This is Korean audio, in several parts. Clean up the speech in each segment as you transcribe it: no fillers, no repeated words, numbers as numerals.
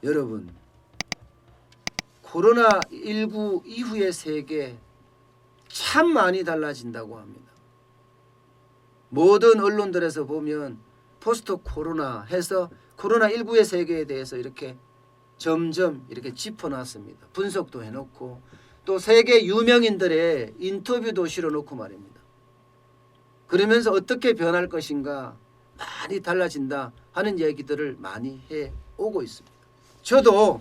여러분, 코로나19 이후의 세계 참 많이 달라진다고 합니다. 모든 언론들에서 보면 포스트 코로나 해서 코로나19의 세계에 대해서 이렇게 점점 이렇게 짚어놨습니다. 분석도 해놓고 또 세계 유명인들의 인터뷰도 실어놓고 말입니다. 그러면서 어떻게 변할 것인가, 많이 달라진다 하는 얘기들을 많이 해오고 있습니다. 저도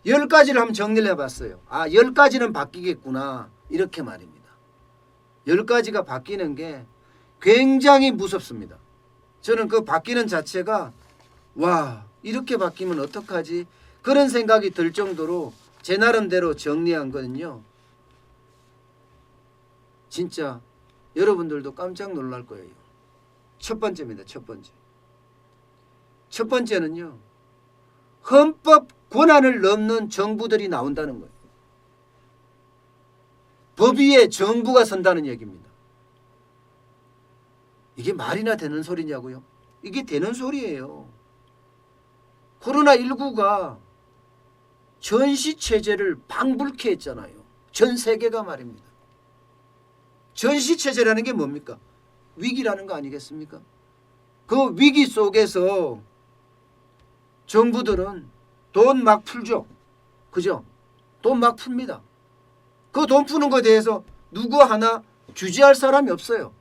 10가지를 한번 정리를 해봤어요. 10가지는 바뀌겠구나 이렇게 말입니다. 10가지가 바뀌는 게 굉장히 무섭습니다. 저는 그 바뀌는 자체가 와, 이렇게 바뀌면 어떡하지? 그런 생각이 들 정도로 제 나름대로 정리한 거는요, 진짜 여러분들도 깜짝 놀랄 거예요. 첫 번째입니다. 첫 번째는요, 헌법 권한을 넘는 정부들이 나온다는 거예요. 법 위에 정부가 선다는 얘기입니다. 이게 말이나 되는 소리냐고요? 이게 되는 소리예요. 코로나19가 전시체제를 방불케 했잖아요. 전 세계가 말입니다. 전시체제라는 게 뭡니까? 위기라는 거 아니겠습니까? 그 위기 속에서 정부들은 돈 막 풀죠. 그죠? 돈 막 풉니다. 그 돈 푸는 것에 대해서 누구 하나 규제할 사람이 없어요.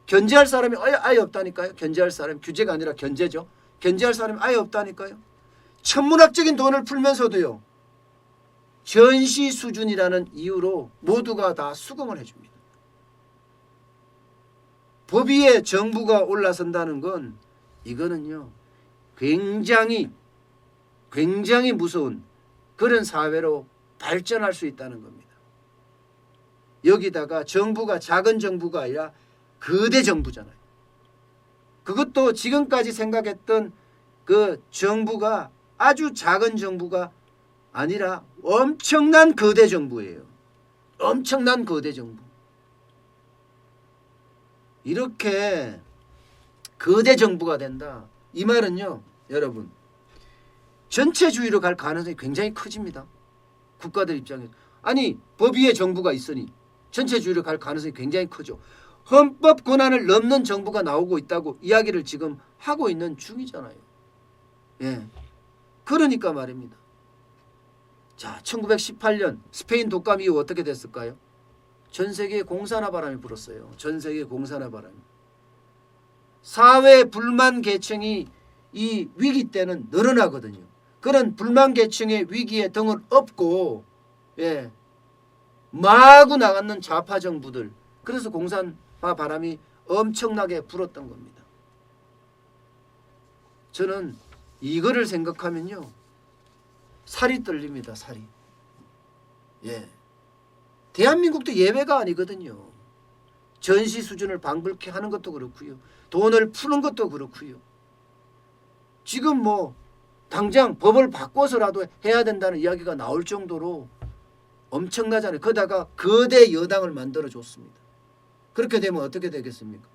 견제할 사람이 아예 없다니까요. 견제할 사람이, 규제가 아니라 견제죠. 견제할 사람이 아예 없다니까요. 천문학적인 돈을 풀면서도요, 전시 수준이라는 이유로 모두가 다 수긍을 해줍니다. 법 위에 정부가 올라선다는 건 이거는요, 굉장히 무서운 그런 사회로 발전할 수 있다는 겁니다. 여기다가 정부가 작은 정부가 아니라 거대 정부잖아요. 그것도 지금까지 생각했던 그 정부가 아주 작은 정부가 아니라 엄청난 거대 정부예요. 엄청난 거대 정부. 이렇게 거대 정부가 된다. 이 말은요, 여러분, 전체주의로 갈 가능성이 굉장히 커집니다. 국가들 입장에서. 아니, 법 위에 정부가 있으니 전체주의로 갈 가능성이 굉장히 크죠. 헌법 권한을 넘는 정부가 나오고 있다고 이야기를 지금 하고 있는 중이잖아요. 예. 그러니까 말입니다. 자, 1918년 스페인 독감 이후 어떻게 됐을까요? 전 세계에 공산화 바람이 불었어요. 전 세계에 공산화 바람이. 사회 불만 계층이 이 위기 때는 늘어나거든요. 그런 불만 계층의 위기에 등을 업고, 예, 마구 나가는 좌파 정부들. 그래서 공산화 바람이 엄청나게 불었던 겁니다. 저는 이거를 생각하면요, 살이 떨립니다. 살이. 예. 대한민국도 예외가 아니거든요. 전시 수준을 방불케 하는 것도 그렇고요. 돈을 푸는 것도 그렇고요. 지금 뭐 당장 법을 바꿔서라도 해야 된다는 이야기가 나올 정도로 엄청나잖아요. 거다가 거대 여당을 만들어줬습니다. 그렇게 되면 어떻게 되겠습니까?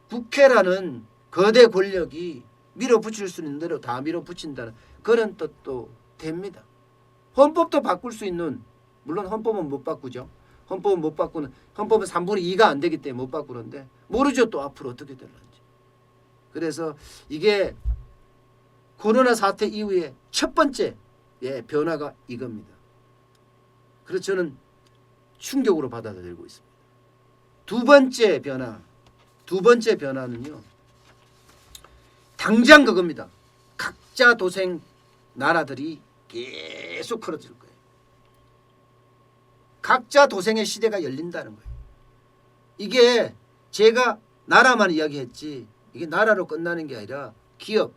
국회라는 거대 권력이 밀어붙일 수 있는 대로 다 밀어붙인다는 그런 뜻도 됩니다. 헌법도 바꿀 수 있는, 물론 헌법은 못 바꾸죠. 헌법은 못 바꾸는, 헌법은 3분의 2가 안 되기 때문에 못 바꾸는데 모르죠. 또 앞으로 어떻게 될런지. 그래서 이게 코로나 사태 이후에 첫 번째 변화가 이겁니다. 그래서 저는 충격으로 받아들이고 있습니다. 두 번째 변화는요, 당장 그겁니다. 각자 도생 나라들이 계속 커질 거예요. 각자 도생의 시대가 열린다는 거예요. 이게 제가 나라만 이야기했지, 이게 나라로 끝나는 게 아니라 기업,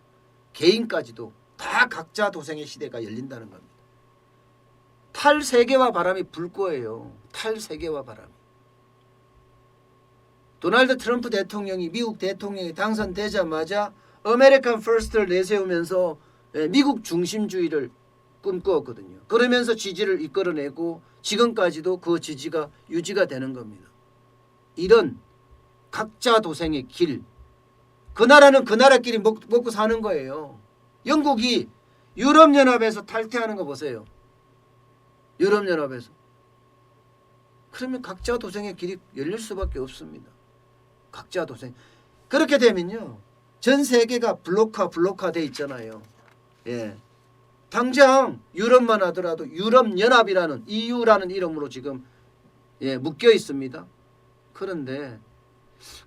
개인까지도 다 각자 도생의 시대가 열린다는 겁니다. 탈세계화 바람이 불 거예요. 탈세계화 바람이. 도널드 트럼프 대통령이, 미국 대통령이 당선되자마자 아메리칸 퍼스트를 내세우면서 미국 중심주의를 꿈꾸었거든요. 그러면서 지지를 이끌어내고 지금까지도 그 지지가 유지가 되는 겁니다. 이런 각자 도생의 길, 그 나라는 그 나라끼리 먹고 사는 거예요. 영국이 유럽연합에서 탈퇴하는 거 보세요. 유럽연합에서. 그러면 각자 도생의 길이 열릴 수밖에 없습니다. 각자 도생. 그렇게 되면요, 전 세계가 블록화돼 있잖아요. 예. 당장 유럽만 하더라도 유럽연합이라는 EU라는 이름으로 지금 묶여 있습니다. 그런데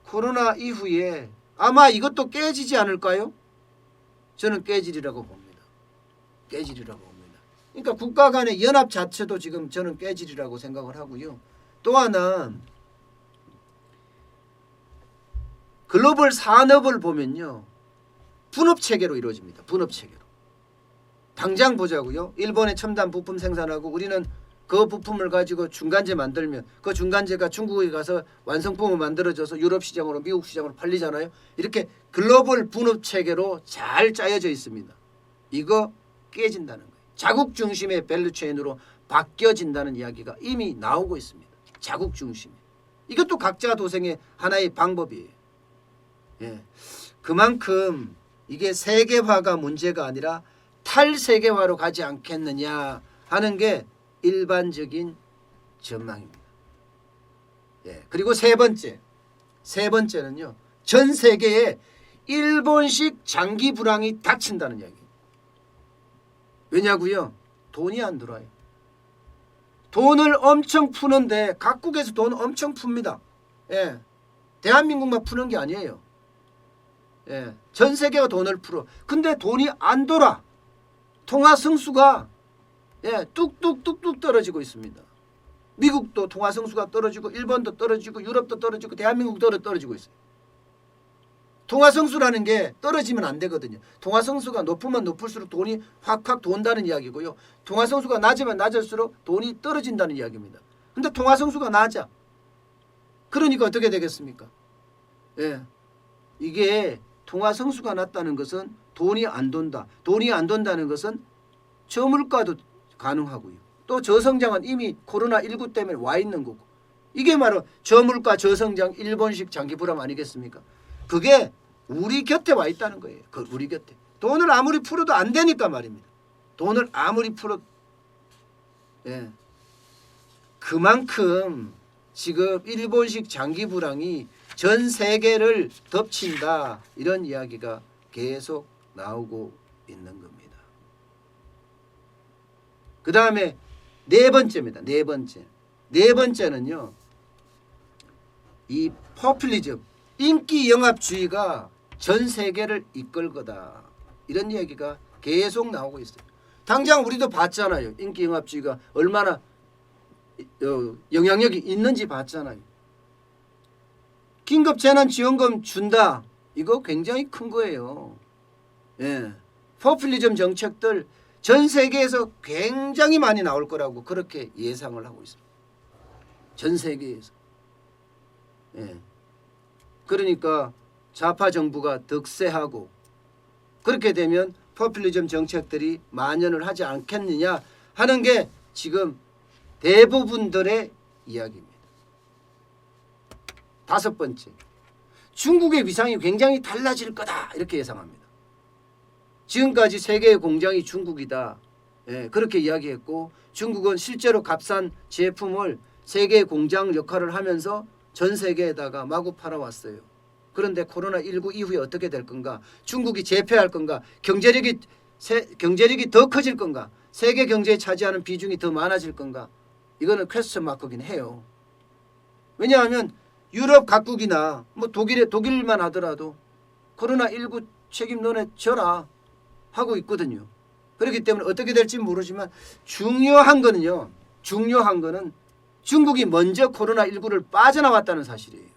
코로나 이후에 아마 이것도 깨지지 않을까요? 저는 깨지리라고 봅니다. 깨지리라고 봅니다. 그러니까 국가 간의 연합 자체도 지금 저는 깨지리라고 생각을 하고요. 또 하나, 글로벌 산업을 보면요, 분업체계로 이루어집니다. 분업체계로. 당장 보자고요. 일본의 첨단 부품 생산하고 우리는 그 부품을 가지고 중간재 만들면 그 중간재가 중국에 가서 완성품을 만들어져서 유럽 시장으로 미국 시장으로 팔리잖아요. 이렇게 글로벌 분업체계로 잘 짜여져 있습니다. 이거 깨진다는 거예요. 자국 중심의 밸류체인으로 바뀌어진다는 이야기가 이미 나오고 있습니다. 자국 중심. 이것도 각자 도생의 하나의 방법이에요. 예. 그만큼 이게 세계화가 문제가 아니라 탈세계화로 가지 않겠느냐 하는 게 일반적인 전망입니다. 예. 그리고 세 번째는요, 전 세계에 일본식 장기 불황이 닥친다는 이야기입니다. 왜냐고요? 돈이 안 들어와요. 돈을 엄청 푸는데 각국에서 돈 엄청 풉니다. 예. 대한민국만 푸는 게 아니에요. 예. 전 세계가 돈을 풀어. 근데 돈이 안 돌아. 통화 승수가 뚝뚝뚝뚝 떨어지고 있습니다. 미국도 통화 승수가 떨어지고 일본도 떨어지고 유럽도 떨어지고 대한민국도 떨어지고 있어요. 통화 승수라는 게 떨어지면 안 되거든요. 통화 승수가 높으면 높을수록 돈이 확확 돈다는 이야기고요. 통화 승수가 낮으면 낮을수록 돈이 떨어진다는 이야기입니다. 근데 통화 승수가 낮아. 그러니까 어떻게 되겠습니까? 예. 이게 통화 승수가 낮다는 것은 돈이 안 돈다. 돈이 안 돈다는 것은 저물가도 가능하고요. 또 저성장은 이미 코로나19 때문에 와 있는 거고. 이게 바로 저물가 저성장 일본식 장기 불황 아니겠습니까? 그게 우리 곁에 와 있다는 거예요. 우리 곁에. 돈을 아무리 풀어도 안 되니까 말입니다. 돈을 아무리 풀어도. 예. 그만큼 지금 일본식 장기 불황이 전 세계를 덮친다. 이런 이야기가 계속 나오고 있는 겁니다. 그 다음에 네 번째입니다. 네 번째는요, 이 포퓰리즘, 인기 영합주의가 전 세계를 이끌 거다. 이런 얘기가 계속 나오고 있어요. 당장 우리도 봤잖아요. 인기 영합주의가 얼마나 영향력이 있는지 봤잖아요. 긴급재난지원금 준다. 이거 굉장히 큰 거예요. 예. 포퓰리즘 정책들 전 세계에서 굉장히 많이 나올 거라고 그렇게 예상을 하고 있습니다. 전 세계에서. 예. 그러니까 좌파 정부가 득세하고 그렇게 되면 포퓰리즘 정책들이 만연을 하지 않겠느냐 하는 게 지금 대부분들의 이야기입니다. 다섯 번째, 중국의 위상이 굉장히 달라질 거다 이렇게 예상합니다. 지금까지 세계의 공장이 중국이다. 예, 그렇게 이야기했고 중국은 실제로 값싼 제품을 세계의 공장 역할을 하면서 전 세계에다가 마구 팔아왔어요. 그런데 코로나19 이후에 어떻게 될 건가? 중국이 재패할 건가? 경제력이 더 커질 건가? 세계 경제에 차지하는 비중이 더 많아질 건가? 이거는 퀘스천 마크긴 해요. 왜냐하면 유럽 각국이나 뭐 독일만 하더라도 코로나19 책임 너네 져라 하고 있거든요. 그렇기 때문에 어떻게 될지 모르지만 중요한 거는 중국이 먼저 코로나19를 빠져나왔다는 사실이에요.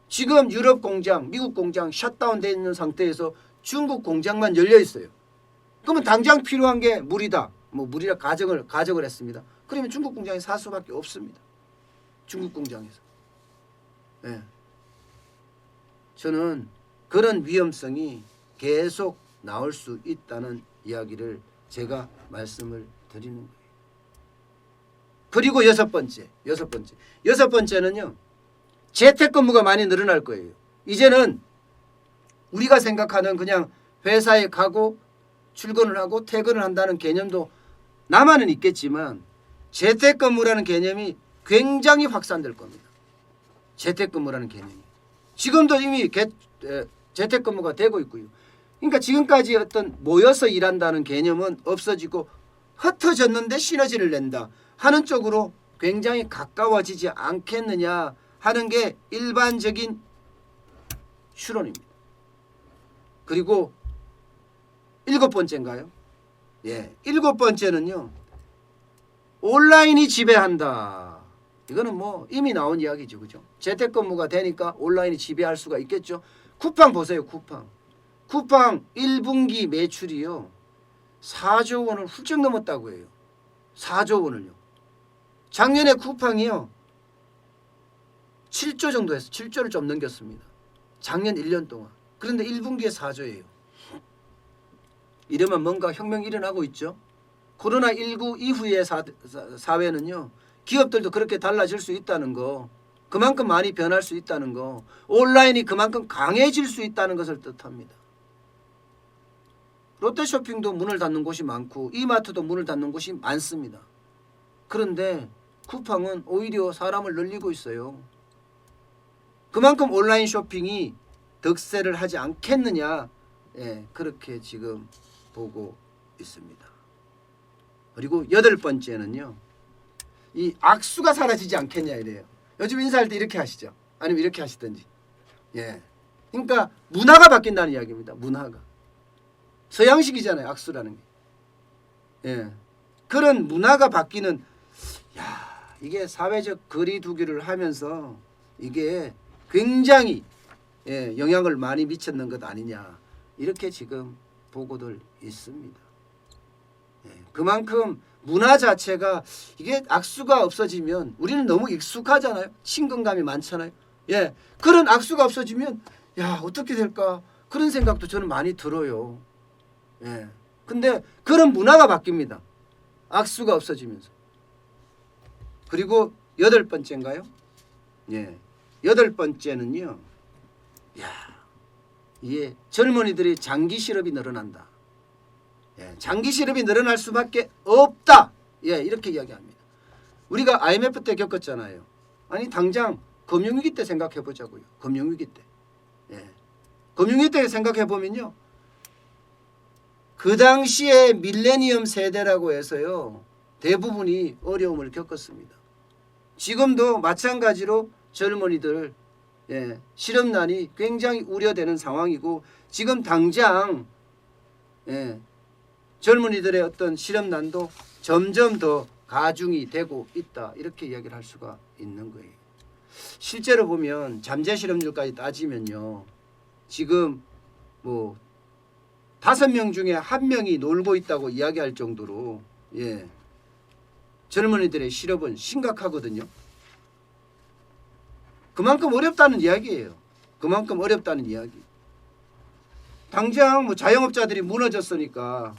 지금 유럽 공장, 미국 공장 셧다운되어 있는 상태에서 중국 공장만 열려 있어요. 그러면 당장 필요한 게 물이다. 뭐 물이라 가정을 했습니다. 그러면 중국 공장에 살 수밖에 없습니다. 중국 공장에서. 네. 저는 그런 위험성이 계속 나올 수 있다는 이야기를 제가 말씀을 드리는 거예요. 그리고 여섯 번째는요. 재택근무가 많이 늘어날 거예요. 이제는 우리가 생각하는 그냥 회사에 가고 출근을 하고 퇴근을 한다는 개념도 남한은 있겠지만 재택근무라는 개념이 굉장히 확산될 겁니다. 재택근무라는 개념이. 지금도 이미 재택근무가 되고 있고요. 그러니까 지금까지 어떤 모여서 일한다는 개념은 없어지고 흩어졌는데 시너지를 낸다 하는 쪽으로 굉장히 가까워지지 않겠느냐 하는 게 일반적인 추론입니다. 그리고 7번째인가요? 예, 7번째는요. 온라인이 지배한다. 이거는 뭐 이미 나온 이야기죠. 그죠? 재택근무가 되니까 온라인이 지배할 수가 있겠죠. 쿠팡 보세요. 쿠팡 1분기 매출이요. 4조 원을 훌쩍 넘었다고 해요. 4조 원을요. 작년에 쿠팡이요. 7조 정도 했어요. 7조를 좀 넘겼습니다. 작년 1년 동안. 그런데 1분기에 4조예요. 이러면 뭔가 혁명이 일어나고 있죠. 코로나19 이후의 사회는요. 기업들도 그렇게 달라질 수 있다는 거. 그만큼 많이 변할 수 있다는 거. 온라인이 그만큼 강해질 수 있다는 것을 뜻합니다. 롯데쇼핑도 문을 닫는 곳이 많고 이마트도 문을 닫는 곳이 많습니다. 그런데 쿠팡은 오히려 사람을 늘리고 있어요. 그만큼 온라인 쇼핑이 득세를 하지 않겠느냐. 예, 그렇게 지금 보고 있습니다. 그리고 8번째는요. 이 악수가 사라지지 않겠냐 이래요. 요즘 인사할 때 이렇게 하시죠. 아니면 이렇게 하시든지. 예. 그러니까 문화가 바뀐다는 이야기입니다. 문화가. 서양식이잖아요. 악수라는 게. 예. 그런 문화가 바뀌는 이게 사회적 거리두기를 하면서 이게 굉장히 영향을 많이 미쳤는 것 아니냐. 이렇게 지금 보고들 있습니다. 예. 그만큼 문화 자체가 이게 악수가 없어지면 우리는 너무 익숙하잖아요. 친근감이 많잖아요. 예. 그런 악수가 없어지면 어떻게 될까? 그런 생각도 저는 많이 들어요. 예. 근데 그런 문화가 바뀝니다. 악수가 없어지면서. 그리고 8번째인가요? 예. 8번째는요. 이게 젊은이들이 장기 실업이 늘어난다. 예. 장기 실업이 늘어날 수밖에 없다. 예. 이렇게 이야기합니다. 우리가 IMF 때 겪었잖아요. 아니 당장 금융위기 때 생각해 보자고요. 금융위기 때. 예. 금융위기 때 생각해 보면요. 그 당시에 밀레니엄 세대라고 해서요. 대부분이 어려움을 겪었습니다. 지금도 마찬가지로 젊은이들 실업난이 굉장히 우려되는 상황이고 지금 당장 젊은이들의 어떤 실업난도 점점 더 가중이 되고 있다. 이렇게 이야기를 할 수가 있는 거예요. 실제로 보면 잠재 실업률까지 따지면요. 지금 뭐 5명 중에 1명이 놀고 있다고 이야기할 정도로 젊은이들의 실업은 심각하거든요. 그만큼 어렵다는 이야기예요. 그만큼 어렵다는 이야기. 당장 뭐 자영업자들이 무너졌으니까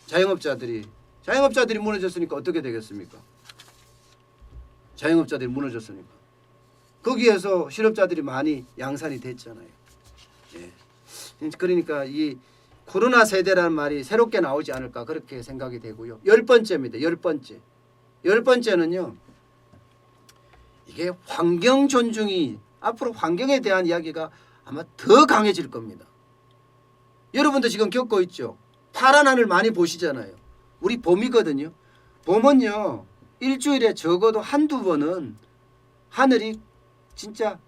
자영업자들이 무너졌으니까 어떻게 되겠습니까? 자영업자들이 무너졌으니까 거기에서 실업자들이 많이 양산이 됐잖아요. 예. 그러니까 이 코로나 세대라는 말이 새롭게 나오지 않을까 그렇게 생각이 되고요. 10번째입니다. 10번째. 10번째는요. 이게 환경 존중이 앞으로 환경에 대한 이야기가 아마 더 강해질 겁니다. 여러분도 지금 겪고 있죠. 파란 하늘 많이 보시잖아요. 우리 봄이거든요. 봄은요. 일주일에 적어도 한두 번은 하늘이 진짜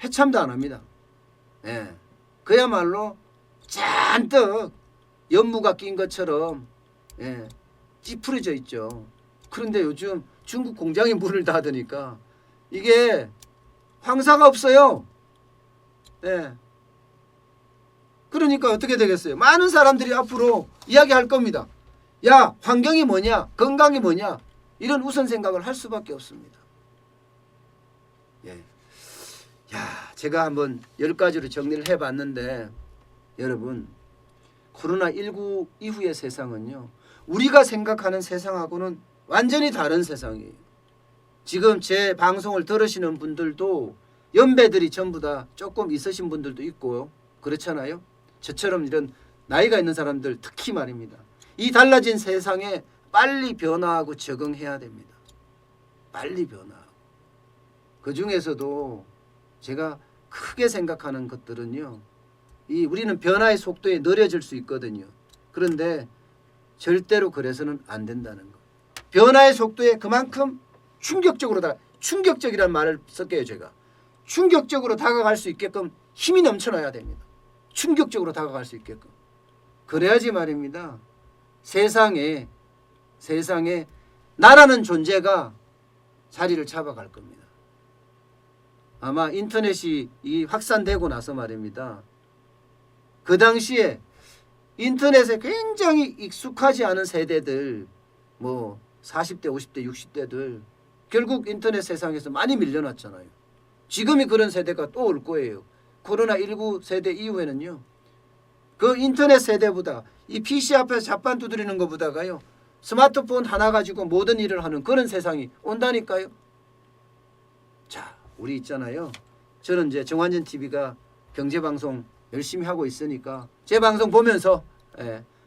해참도 안 합니다. 예. 그야말로 잔뜩 연무가 낀 것처럼 찌푸려져 있죠. 그런데 요즘 중국 공장이 문을 닫으니까 이게 황사가 없어요. 그러니까 어떻게 되겠어요? 많은 사람들이 앞으로 이야기할 겁니다. 야, 환경이 뭐냐? 건강이 뭐냐? 이런 우선 생각을 할 수밖에 없습니다. 제가 한번 10가지로 정리를 해봤는데 여러분 코로나19 이후의 세상은요. 우리가 생각하는 세상하고는 완전히 다른 세상이에요. 지금 제 방송을 들으시는 분들도 연배들이 전부 다 조금 있으신 분들도 있고요. 그렇잖아요. 저처럼 이런 나이가 있는 사람들 특히 말입니다. 이 달라진 세상에 빨리 변화하고 적응해야 됩니다. 빨리 변화하고. 그중에서도 제가 크게 생각하는 것들은요. 우리는 변화의 속도에 느려질 수 있거든요. 그런데 절대로 그래서는 안 된다는 거. 변화의 속도에 그만큼 충격적이라는 말을 쓸게요. 제가. 충격적으로 다가갈 수 있게끔 힘이 넘쳐나야 됩니다. 충격적으로 다가갈 수 있게끔. 그래야지 말입니다. 세상에 나라는 존재가 자리를 잡아갈 겁니다. 아마 인터넷이 확산되고 나서 말입니다. 그 당시에 인터넷에 굉장히 익숙하지 않은 세대들, 뭐 40대, 50대, 60대들 결국 인터넷 세상에서 많이 밀려났잖아요. 지금이 그런 세대가 또 올 거예요. 코로나19 세대 이후에는요. 그 인터넷 세대보다 이 PC 앞에서 잡반 두드리는 것보다가요. 스마트폰 하나 가지고 모든 일을 하는 그런 세상이 온다니까요. 자, 우리 있잖아요. 저는 이제 정환전 TV가 경제방송 열심히 하고 있으니까 제 방송 보면서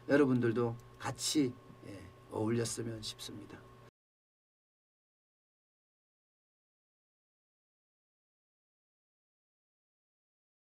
여러분들도 같이 어울렸으면 싶습니다.